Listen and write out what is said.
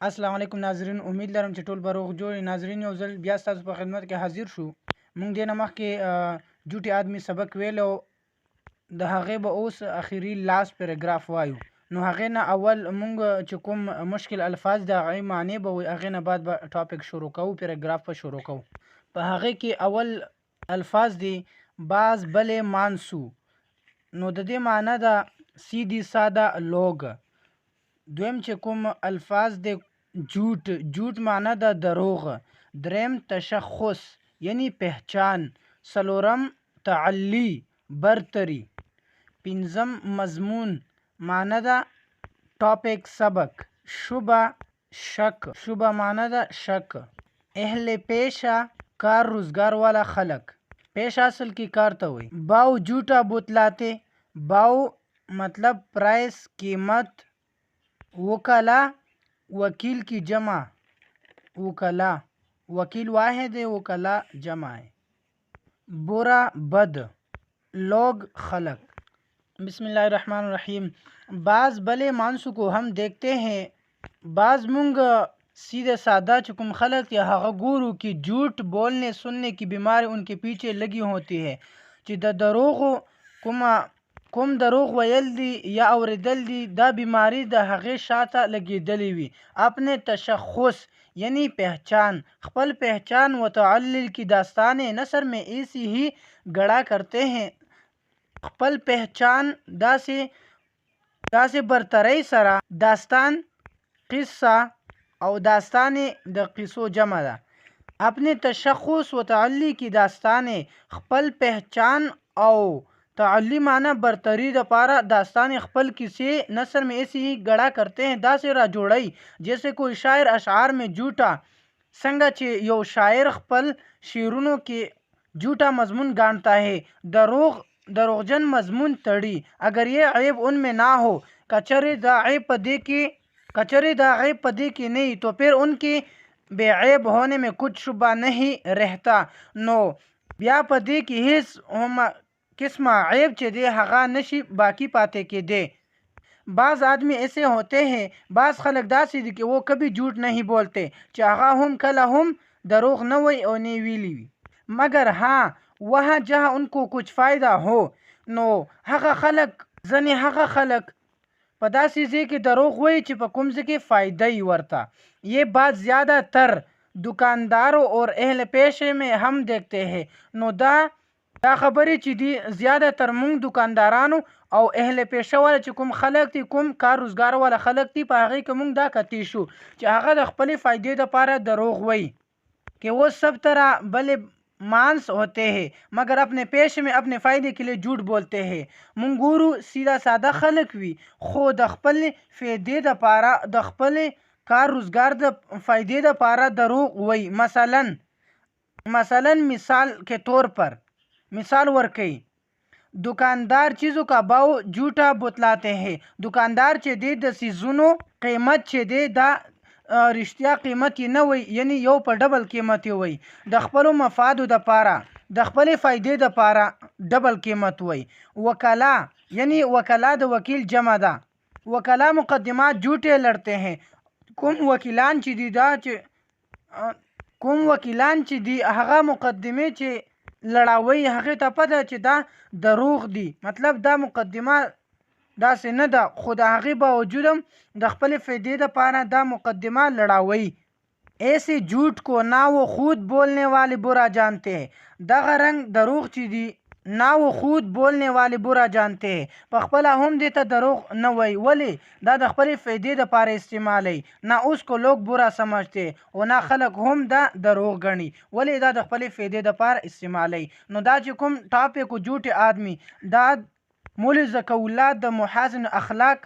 السلام علیکم ناظرین، امید لرم چې ټول به روغ جوړ یې. ناظرین، یو ځل بیا ستاسو په خدمت کې حاضر شو. مونږ دې نه مخکې جوټي آدمي سبق ویلو، د هغې به اوس اخري لاس پیراګراف وایو. نو هغې نه اول مونږ چې کوم مشکل الفاظ د هغې معنی به وایو، هغې نه بعد به ټاپک شروع کوو، پیراګراف به شروع کوو. په هغې کې اول الفاظ دي باز بلې مانسو. نو د دې معنی ده سیدی ساده لوګ. دویم چې کوم الفاظ د جوت معنی ده دروغ. دریم تشخص یعنی پہچان. سلورم تعلی برتری. پنځم مضمون معنی ده ټاپک سبق. شبه معنی ده شک. اهل پیشہ کار روزگار والا خلق. پیشہ اصل کی کار ته وایي. باو جوٹا بتلاتے. باو مطلب پرائس قیمت. وکلا وکیل کی جمع. وکلا وکیل واحد ہے، وکلا جمع ہے. برا بد. لوگ خلق. بسم اللہ الرحمن الرحیم. بعض بلے مانسو کو ہم دیکھتے ہیں. بعض مونگ سیدھے سادہ چکم خلق یا هغه ګورو کی جھوٹ بولنے سننے کی بیماری ان کے پیچھے لگی ہوتی ہے. چې د دروغ کوم دروغ ویل دي یا اوریدل دي، دا بیماری د هغې شاته لګېدلې وي. اپنے تشخص یعنی پہچان. خپل پہچان و تعلل کی داستانیں نثر میں ایسی ہی گڑا کرتے ہیں. خپل پہچان داسې برترۍ سره. داستان قصه او داستانې د قصو جمع ده. اپنے تشخص و تعلی کی داستانیں. خپل پہچان او تعلی معنی برتری د پاره داستان خپل کیسې نثر میں ایسی ہی گڑا کرتے ہیں. دا سے را جوړی جیسے کوئی شاعر اشعار میں جھوٹا. څنګه چې یو شاعر خپل شعرونو کې جھوٹا مضمون گانتا ہے، دروغجن مضمون تڑی. اگر یہ عیب ان میں نہ ہو، کچرے دا عیب پدے کی نہیں، تو پھر ان کے بے عیب ہونے میں کچھ شبہ نہیں رہتا. نو بیا پدے کی ہیڅ قسمه عیب چې دی هغه نشي باقی پاتے کې دی. بعض آدمی ایسے ہوتے ہیں، بعض خلق داسې دي کہ وہ کبھی جھوٹ نہیں بولتے، چې هغه هم کله هم دروغ نه وي او نه ویلی وي. مگر ہاں وہاں جہاں ان کو کچھ فائدہ ہو، نو هغه خلق په داسې ځای کې دروغ وایي چې په کوم ځای کې فائدہ ہی ورته. یہ بات زیادہ تر دکانداروں اور اہل پیشے میں ہم دیکھتے ہیں. نو دا خبرې چې دي زیاده تر مونږ دکاندارانو او اهل پیشه والا چې کوم خلق دي، کوم کار روزګار والا خلق دي، په هغې کې مونږ دا کتی شو چې هغه د خپلې فایدې دپاره دروغ وایي. کہ وہ سب طرح بلے مانس ہوتے ہیں مگر اپنے پیش میں اپنے فائدے کے لیے جھوٹ بولتے ہیں. مونږ ګورو سیده ساده خلق وي، خو د خپلې فایدې دپاره، د خپلې کار روزګار د فایدې دپاره دروغ وایي. مثلا مثال کے طور پر مثال ورکي. دکاندار چیزوں کا باو جھوٹا بتلاتے ہیں. دکاندار چې دی د سیزونو قیمت چې دی دا رښتیا قیمت یې نه وي، یعنی یو په ډبل قیمت یې وي. د خپلو مفادو دپاره، د خپلې فایدې دپاره ډبل قیمت وي. وکلا یعنی وکلا د وکیل جمع ده. وکلا مقدمات جھوٹے لڑتے ہیں. کوم وکیلان چې دی هغه مقدمې چې لړاوی هغې ته پته چې دا دروغ دی، مطلب دا مقدمه داسې نه ده، خو د هغې باوجود هم د خپلې فایدې دپاره دا مقدمه لړاوی. ایسے جھوٹ کو نہ وہ خود بولنے والے برا جانتے ہیں. دغه رنګ دروغ چې دی نہ وہ خود بولنے والے برا جانتے ہیں. په خپله هم دې ته دروغ نه وایي. ولې؟ دا د خپلې فایدې دپاره استعمالوي. نه اس کو لوگ برا سمجھتے او نه خلق هم دا دروغ ګڼي. ولې؟ دا د خپلې فایدې دپاره استعمالوي. نو دا چې کوم ټاپک و جوټ آدمی، دا مولوی ذکاء الله د محاسن اخلاق